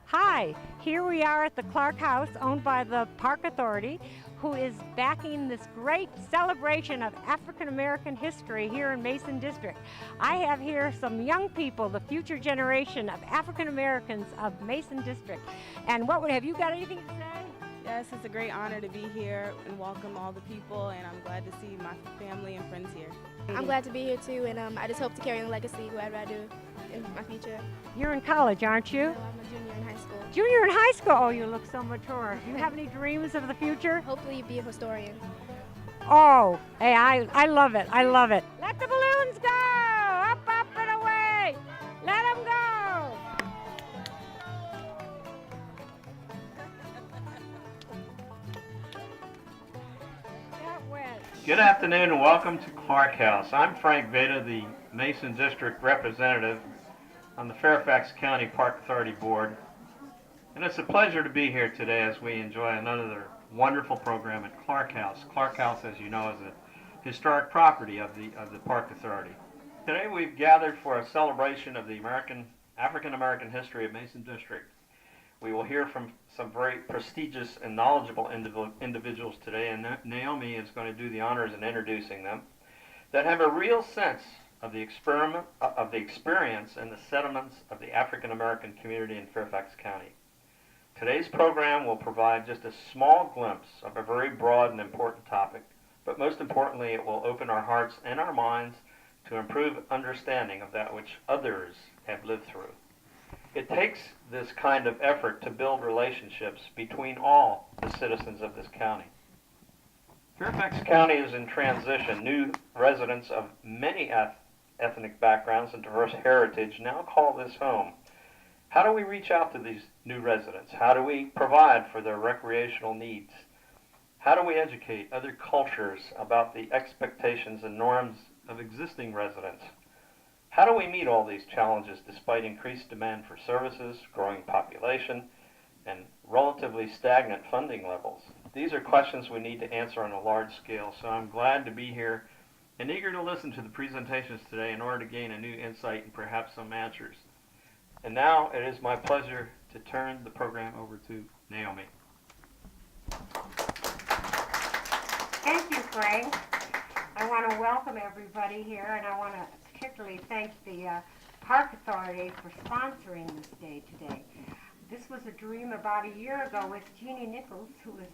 Hi, here we are at the Clark House owned by the Park Authority, who is backing this great celebration of African American history here in Mason District. I have here some young people, the future generation of African Americans of Mason District. And have you got anything to say? Yes, it's a great honor to be here and welcome all the people, and I'm glad to see my family and friends here. I'm glad to be here too, and I just hope to carry on the legacy, whatever I do in my future. You're in college, aren't you? No, I'm a junior in high school. Junior in high school? Oh, you look so mature. Do you have any dreams of the future? Hopefully be a historian. Oh, hey, I love it. I love it. Let the balloons go! Up, up, and away! Let them go! Good afternoon and welcome to Clark House. I'm Frank Veda, the Mason District representative on the Fairfax County Park Authority Board. And it's a pleasure to be here today as we enjoy another wonderful program at Clark House. Clark House, as you know, is a historic property of the Park Authority. Today we've gathered for a celebration of the African American history of Mason District. We will hear from some very prestigious and knowledgeable individuals today, and Naomi is going to do the honors in introducing them, that have a real sense of the experience and the sentiments of the African American community in Fairfax County. Today's program will provide just a small glimpse of a very broad and important topic, but most importantly, it will open our hearts and our minds to improve understanding of that which others have lived through. It takes this kind of effort to build relationships between all the citizens of this county. Fairfax County is in transition. New residents of many ethnic backgrounds and diverse heritage now call this home. How do we reach out to these new residents? How do we provide for their recreational needs? How do we educate other cultures about the expectations and norms of existing residents? How do we meet all these challenges despite increased demand for services, growing population, and relatively stagnant funding levels? These are questions we need to answer on a large scale, so I'm glad to be here and eager to listen to the presentations today in order to gain a new insight and perhaps some answers. And now it is my pleasure to turn the program over to Naomi. Thank you, Frank. I want to welcome everybody here, and I want to particularly thank the Park Authority for sponsoring this day today. This was a dream about a year ago with Jeannie Nichols, who is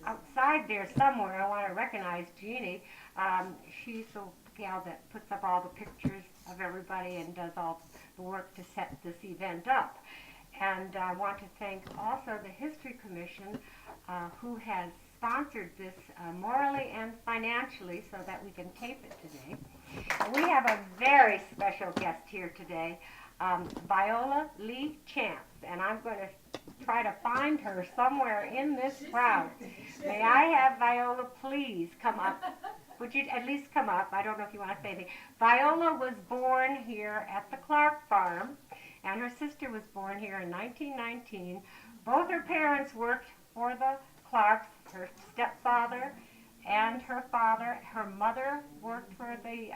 outside there somewhere. I want to recognize Jeannie. She's the gal that puts up all the pictures of everybody and does all the work to set this event up. And I want to thank also the History Commission, who has sponsored this morally and financially so that we can tape it today. And we have a very special guest here today, Viola Lee Champs, and I'm going to try to find her somewhere in this crowd. May I have Viola please come up? Would you at least come up? I don't know if you want to say anything. Viola was born here at the Clark farm, and her sister was born here in 1919. Both her parents worked for the Clarks, her stepfather and her father. Her mother worked for the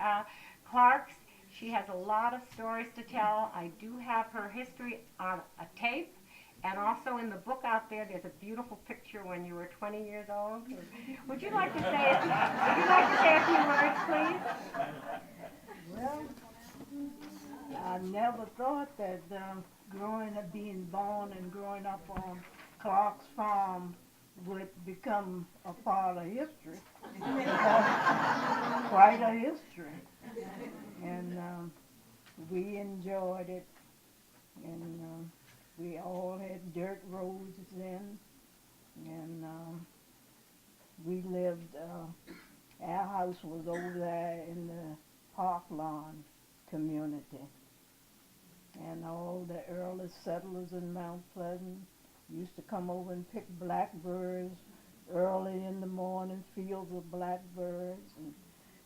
Clarks. She has a lot of stories to tell. I do have her history on a tape, and also in the book out there, there's a beautiful picture when you were 20 years old. Would you like to say a few words, please? Well, I never thought that being born and growing up on Clark's farm would become a part of history. Quite a history. And we enjoyed it. And we all had dirt roads then. And we lived, our house was over there in the Park Lawn community. And all the early settlers in Mount Pleasant used to come over and pick blackbirds early in the morning, fields of blackbirds. And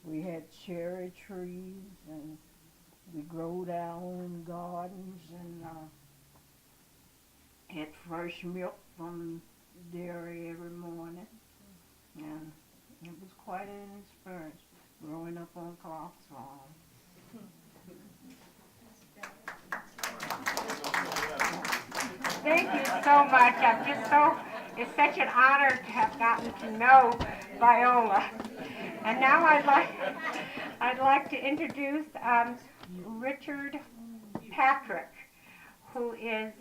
we had cherry trees, and we growed our own gardens, and had fresh milk from the dairy every morning. And it was quite an experience growing up on Clark's farm. Thank you so much. It's such an honor to have gotten to know Viola. And now I'd like to introduce Richard Patrick, who is,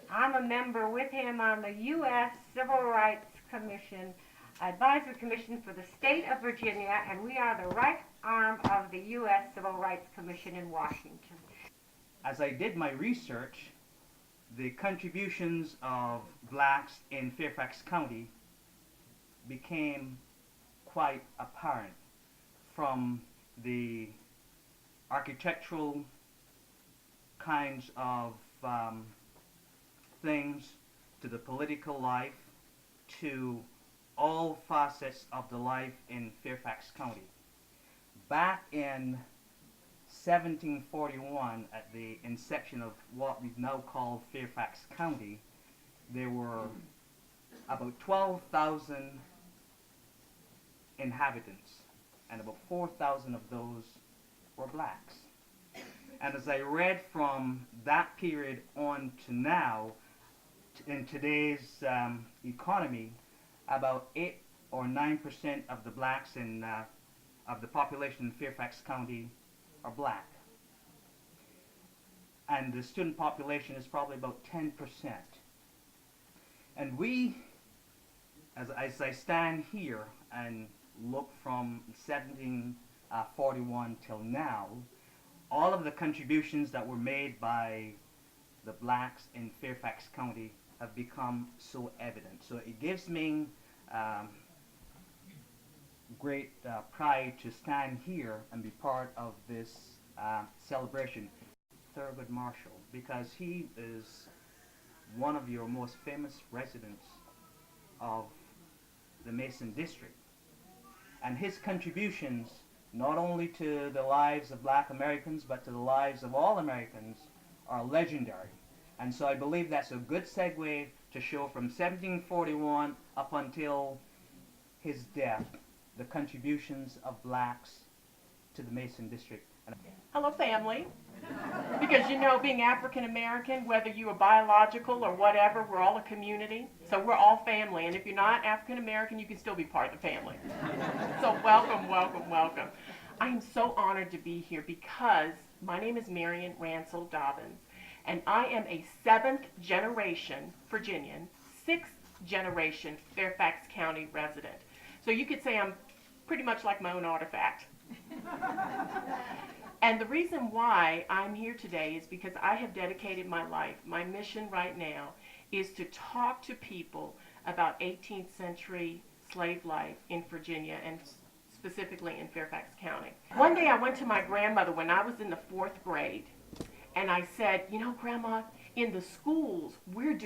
I'm a member with him on the U.S. Civil Rights Commission, Advisory Commission for the state of Virginia, and we are the right arm of the U.S. Civil Rights Commission in Washington. As I did my research, the contributions of blacks in Fairfax County became quite apparent, from the architectural kinds of things, to the political life, to all facets of the life in Fairfax County. Back in 1741, at the inception of what we've now called Fairfax County, there were about 12,000 inhabitants, and about 4,000 of those were blacks. And as I read from that period on to now, in today's economy, about 8 or 9% of the blacks of the population in Fairfax County are black. And the student population is probably about 10%. And we, as I stand here and look from 1741 till now, all of the contributions that were made by the blacks in Fairfax County have become so evident. So it gives me great pride to stand here and be part of this celebration. Thurgood Marshall, because he is one of your most famous residents of the Mason District. And his contributions, not only to the lives of black Americans, but to the lives of all Americans, are legendary. And so I believe that's a good segue to show from 1741 up until his death, the contributions of blacks to the Mason District. Hello, family. Because you know, being African American, whether you are biological or whatever, we're all a community. So we're all family. And if you're not African American, you can still be part of the family. So welcome, welcome, welcome. I am so honored to be here because my name is Marion Ransell Dobbins, and I am a 7th generation Virginian, 6th generation Fairfax County resident. So you could say I'm pretty much like my own artifact. And the reason why I'm here today is because I have dedicated my life. My mission right now is to talk to people about 18th century slave life in Virginia, and specifically in Fairfax County. One day I went to my grandmother when I was in the 4th grade, and I said, you know, Grandma, in the schools we're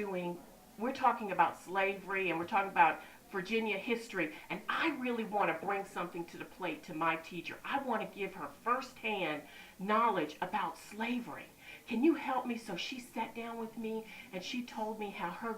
talking about slavery and we're talking about Virginia history, and I really want to bring something to the plate to my teacher. I want to give her firsthand knowledge about slavery. Can you help me? So she sat down with me and she told me how her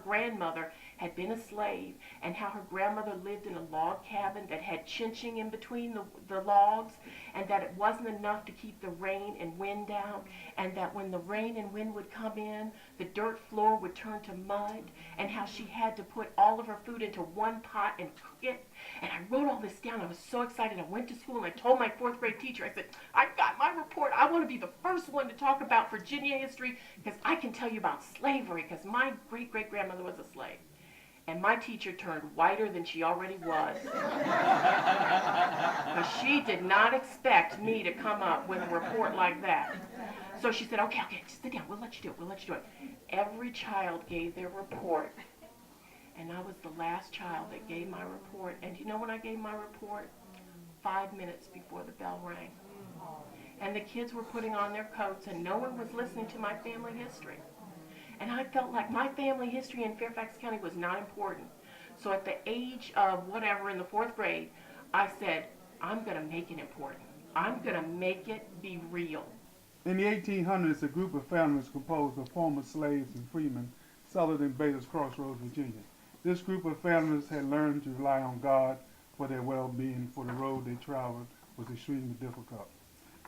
grandmother had been a slave, and how her grandmother lived in a log cabin that had chinching in between the logs, and that it wasn't enough to keep the rain and wind down, and that when the rain and wind would come in, the dirt floor would turn to mud, and how she had to put all of her food into one pot and cook it. And I wrote all this down. I was so excited. I went to school and I told my 4th grade teacher, I said, I've got my report. I want to be the first one to talk about Virginia history because I can tell you about slavery, because my great-great-grandmother was a slave. And my teacher turned whiter than she already was. But she did not expect me to come up with a report like that. So she said, okay, just sit down. We'll let you do it. Every child gave their report. And I was the last child that gave my report. And you know when I gave my report? 5 minutes before the bell rang. And the kids were putting on their coats and no one was listening to my family history. And I felt like my family history in Fairfax County was not important. So at the age of whatever, in the 4th grade, I said, I'm going to make it important. I'm going to make it be real. In the 1800s, a group of families composed of former slaves and freemen settled in Bader's Crossroads, Virginia. This group of families had learned to rely on God for their well-being, for the road they traveled was extremely difficult.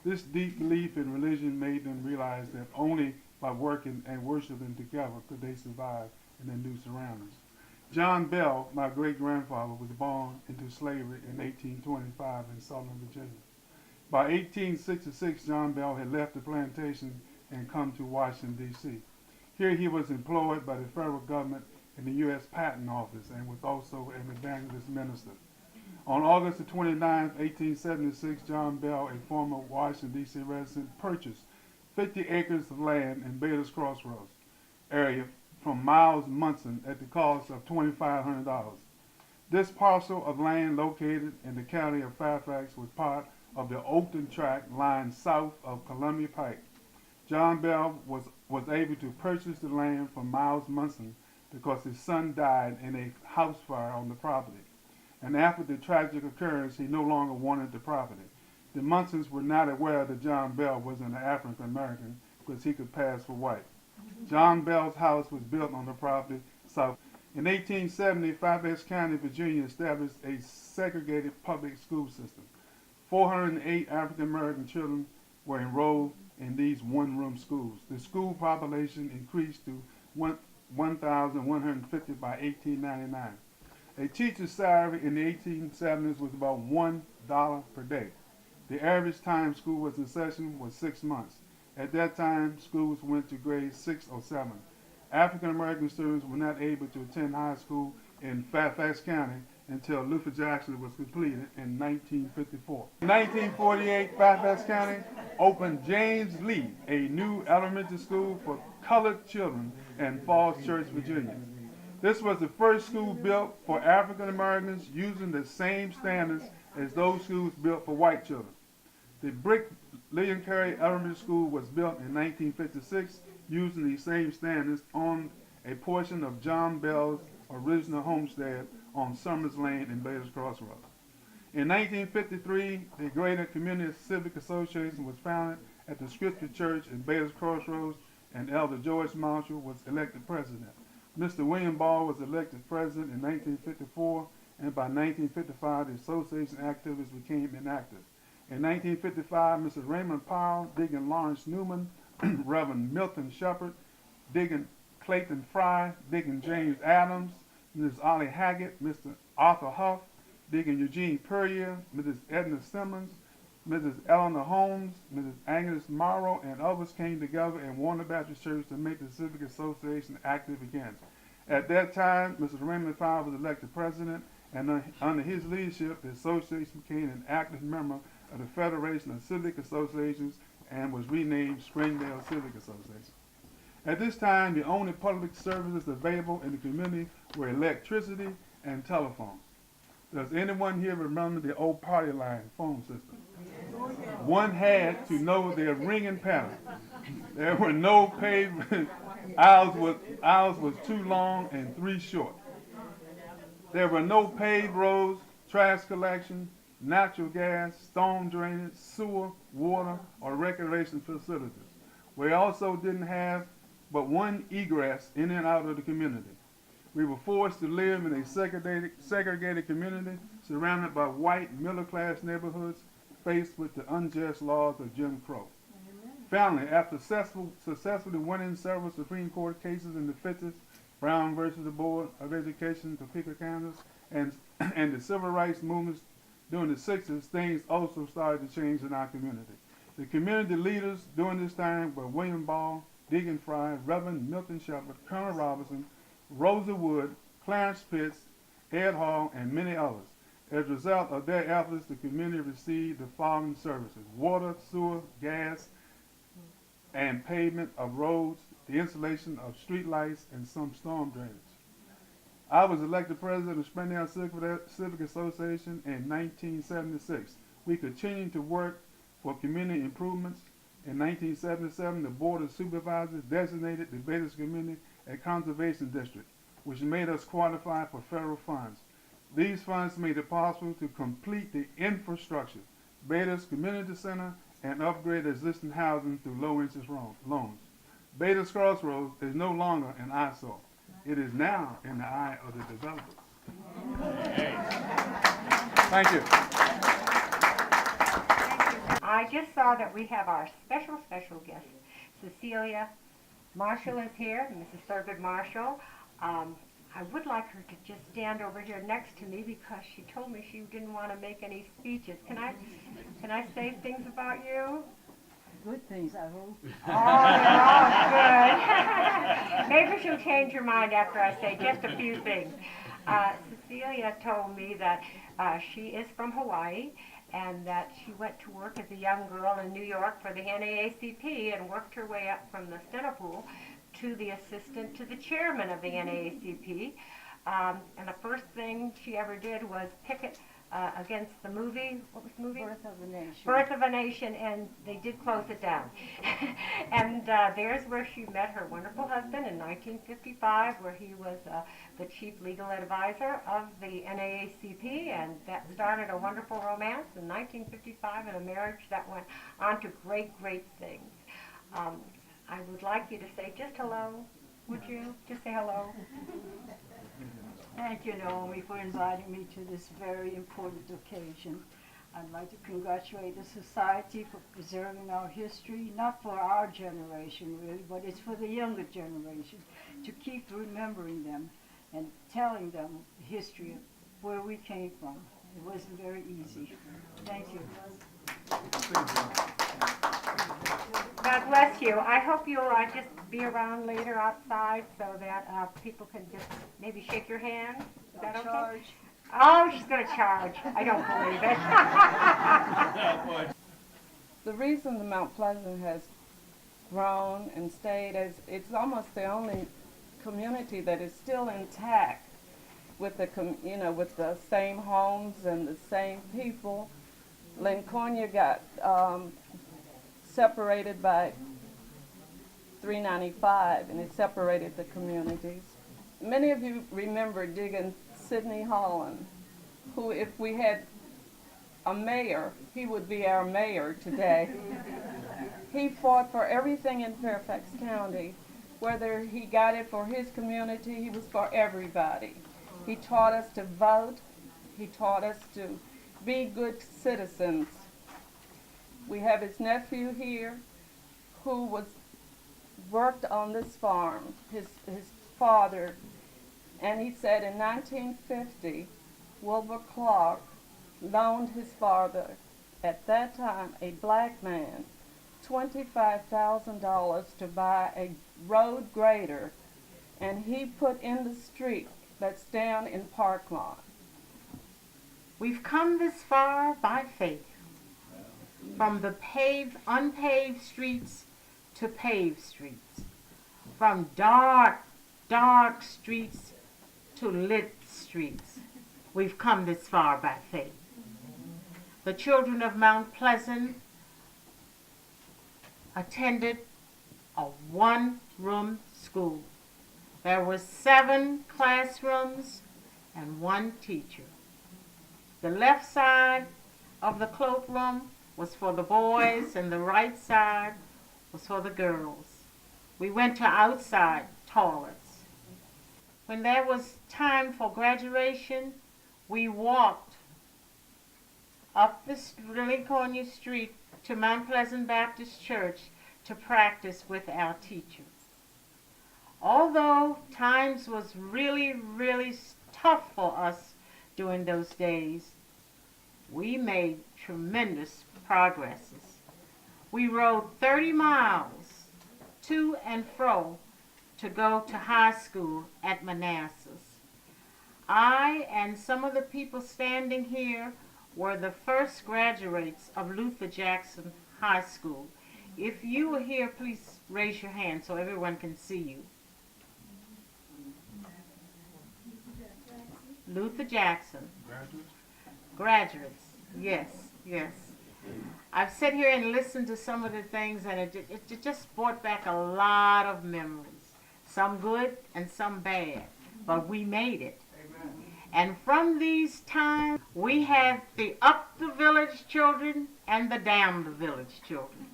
This deep belief in religion made them realize that only by working and worshiping together could they survive in their new surroundings. John Bell, my great-grandfather, was born into slavery in 1825 in Southern Virginia. By 1866, John Bell had left the plantation and come to Washington, D.C. Here he was employed by the federal government in the U.S. Patent Office and was also an evangelist minister. On August the 29th, 1876, John Bell, a former Washington, D.C. resident, purchased 50 acres of land in Bader's Crossroads area from Miles Munson at the cost of $2,500. This parcel of land located in the county of Fairfax was part of the Oakton Tract lying south of Columbia Pike. John Bell was able to purchase the land from Miles Munson because his son died in a house fire on the property. And after the tragic occurrence, he no longer wanted the property. The Munsons were not aware that John Bell was an African American because he could pass for white. John Bell's house was built on the property south. In 1870, Fairfax County, Virginia established a segregated public school system. 408 African American children were enrolled in these one-room schools. The school population increased to 1,150 by 1899. A teacher's salary in the 1870s was about $1 per day. The average time school was in session was 6 months. At that time, schools went to grades 6 or 7. African American students were not able to attend high school in Fairfax County until Luther Jackson was completed in 1954. In 1948, Fairfax County opened James Lee, a new elementary school for colored children in Falls Church, Virginia. This was the first school built for African Americans using the same standards as those schools built for white children. The brick William Carey Elementary School was built in 1956 using the same standards on a portion of John Bell's original homestead on Summers Lane in Bader's Crossroads. In 1953, the Greater Community Civic Association was founded at the Scripture Church in Bader's Crossroads, and Elder George Marshall was elected president. Mr. William Ball was elected president in 1954, and by 1955, the association activities became inactive. In 1955, Mrs. Raymond Powell, Deacon Lawrence Newman, Reverend Milton Shepard, Deacon Clayton Fry, Deacon James Adams, Mrs. Ollie Haggett, Mr. Arthur Huff, Deacon Eugene Puryear, Mrs. Edna Simmons, Mrs. Eleanor Holmes, Mrs. Agnes Morrow, and others came together in Warner Baptist Church to make the Civic Association active again. At that time, Mr. Raymond Powell was elected president, and under his leadership, the association became an active member of the Federation of Civic Associations and was renamed Springdale Civic Association. At this time, the only public services available in the community were electricity and telephones. Does anyone here remember the old party line phone system? One had to know their ringing pattern. There were no paved, ours was 2 long and 3 short. There were no paved roads, trash collection, natural gas, storm drainage, sewer, water, or recreation facilities. We also didn't have but one egress in and out of the community. We were forced to live in a segregated community surrounded by white middle-class neighborhoods faced with the unjust laws of Jim Crow. Finally, after successfully winning several Supreme Court cases in the 50s, Brown versus the Board of Education, Topeka, Kansas, and the civil rights movements during the 60s, things also started to change in our community. The community leaders during this time were William Ball, Deacon Fry, Reverend Milton Shepard, Colonel Robinson, Rosa Wood, Clarence Pitts, Ed Hall, and many others. As a result of their efforts, the community received the following services: water, sewer, gas, and pavement of roads, the installation of street lights, and some storm drainage. I was elected president of Springdale Civic Association in 1976. We continued to work for community improvements. In 1977, the Board of Supervisors designated the Bader's Community a conservation district, which made us qualify for federal funds. These funds made it possible to complete the infrastructure, Bader's Community Center, and upgrade existing housing through low-interest loans. Bader's Crossroads is no longer an eyesore. It is now in the eye of the developers. Thank you. I just saw that we have our special guest, Cecilia Marshall is here, Mrs. Thurgood Marshall. I would like her to just stand over here next to me because she told me she didn't want to make any speeches. Can I say things about you? Good things, I hope. Oh, they're all good. Maybe she'll change her mind after I say just a few things. Cecilia told me that she is from Hawaii and that she went to work as a young girl in New York for the NAACP and worked her way up from the stenopool to the assistant to the chairman of the NAACP. And the first thing she ever did was picket against the movie, what was the movie? Birth of a Nation. Birth of a Nation, and they did close it down. And there's where she met her wonderful husband in 1955, where he was the chief legal advisor of the NAACP, and that started a wonderful romance in 1955 and a marriage that went on to great, great things. I would like you to say just hello, would you? Just say hello. Thank you, Naomi, for inviting me to this very important occasion. I'd like to congratulate the Society for preserving our history, not for our generation really, but it's for the younger generation, to keep remembering them and telling them the history of where we came from. It wasn't very easy. Thank you. God bless you. I hope you'll just be around later outside so that people can just maybe shake your hand. Is that okay? Charge. Oh, she's going to charge. I don't believe it. The reason the Mount Pleasant has grown and stayed is it's almost the only community that is still intact with the with the same homes and the same people. Lincolnia got separated by 395, and it separated the communities. Many of you remember digging Sidney Holland, who, if we had a mayor, he would be our mayor today. He fought for everything in Fairfax County. Whether he got it for his community, he was for everybody. He taught us to vote. He taught us to be good citizens. We have his nephew here who worked on this farm, his father, and he said in 1950, Wilbur Clark loaned his father, at that time a black man, $25,000 to buy a road grader, and he put in the street that's down in Park Lawn. We've come this far by faith, from the unpaved streets to paved streets, from dark, dark streets to lit streets. We've come this far by faith. The children of Mount Pleasant attended a one-room school. There were 7 classrooms and 1 teacher. The left side of the cloakroom was for the boys and the right side was for the girls. We went to outside toilets. When there was time for graduation, we walked up the Lincolnia Street to Mount Pleasant Baptist Church to practice with our teachers. Although times was really, really tough for us during those days, we made tremendous progresses. We rode 30 miles to and fro to go to high school at Manassas. I and some of the people standing here were the first graduates of Luther Jackson High School. If you were here, please raise your hand so everyone can see you. Luther Jackson. Graduates. Yes, yes. I've sat here and listened to some of the things, and it just brought back a lot of memories. Some good and some bad, but we made it. Amen. And from these times, we had the up the village children and the down the village children.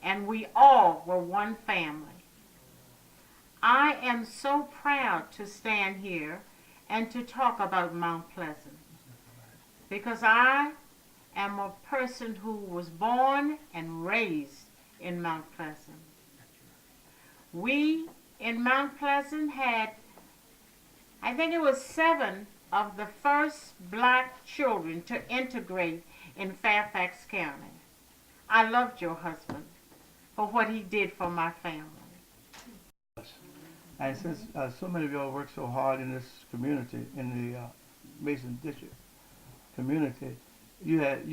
And we all were one family. I am so proud to stand here and to talk about Mount Pleasant, because I am a person who was born and raised in Mount Pleasant. We in Mount Pleasant had, I think it was 7 of the first black children to integrate in Fairfax County. I loved your husband for what he did for my family. And since so many of y'all work so hard in this community, in the Mason District community, you had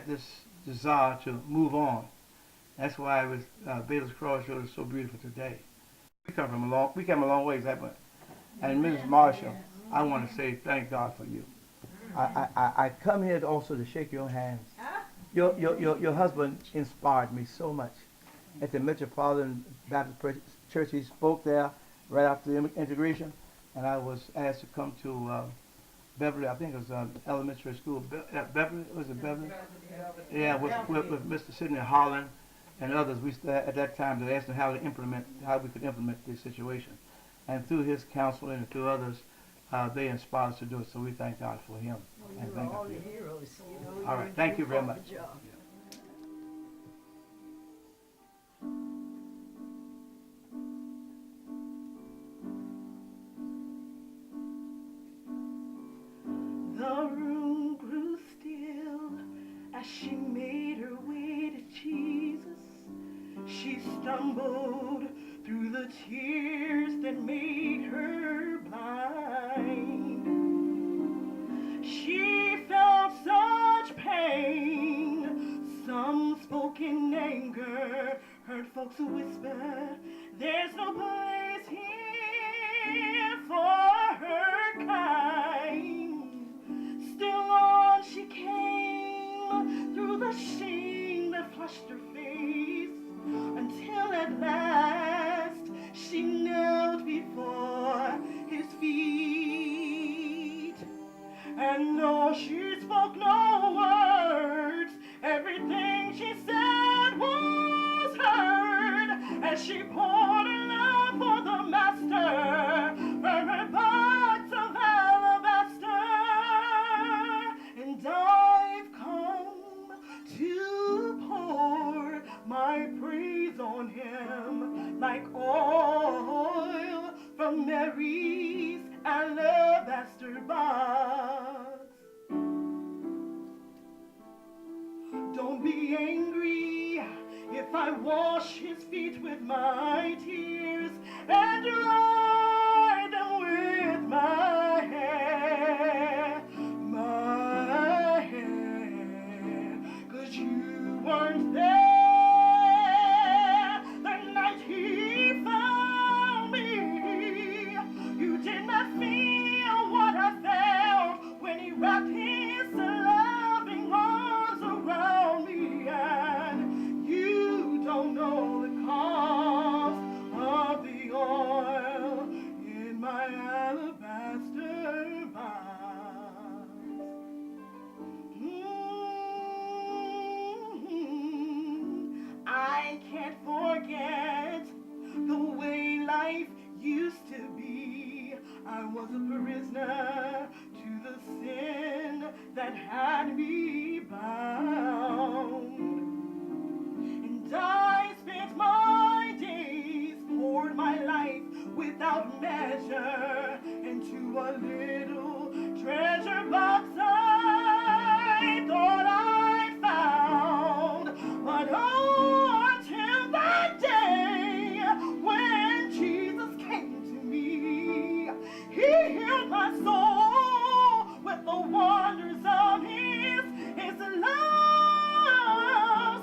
this desire to move on. That's why Baylor's Crossroads is so beautiful today. We came a long ways, that much. And Mrs. Marshall, I want to say thank God for you. I come here also to shake your hands. Your husband inspired me so much. At the Metropolitan Baptist Church, he spoke there right after the integration, and I was asked to come to Beverly, I think it was elementary school. Beverly, was it Beverly? Yeah, with Mr. Sidney Holland and others. At that time they asked him how we could implement this situation, and through his counseling and through others, they inspired us to do it. So we thank God for him. And thank God for you. All right, thank you very much. The room grew still as she made her way to Jesus. She stumbled through the tears that made her blind. She felt such pain. Some spoke in anger, heard folks whisper, there's no place here for her kind. Still on she came through the shame that flushed her face, until at last she knelt before his feet. And though she spoke no words, everything she said was heard, as she poured her love for the master from her box of alabaster. And I've come to pour my praise on him like oil from Mary's alabaster box. Don't be angry if I wash his feet with my tears and dry them with my hair, 'cause you weren't there the night he found me. You did not feel what I felt when he wrapped his loving arms around me, and you don't know the cost of the oil in my alabaster box. I can't forget the way life used to be. I was a prisoner to the sin that had me bound. And I spent my days, poured my life without measure into a little treasure box I thought I'd found. But oh, until that day when Jesus came to me, he healed my soul with the wonders of his love.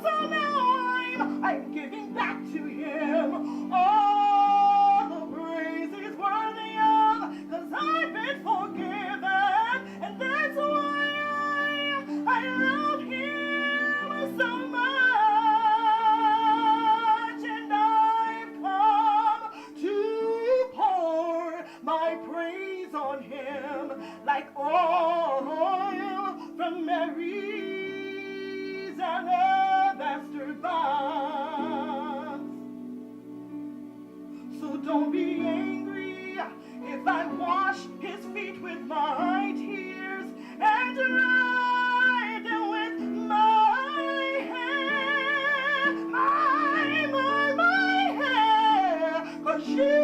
So now I'm giving back to him all the praise he's worthy of, 'cause I've been forgiven, and that's why I love him so much. And I've come to pour my praise on him like oil from Mary's alabaster box. So don't be angry if I wash his feet with my tears and dry them with my hair, my hair. she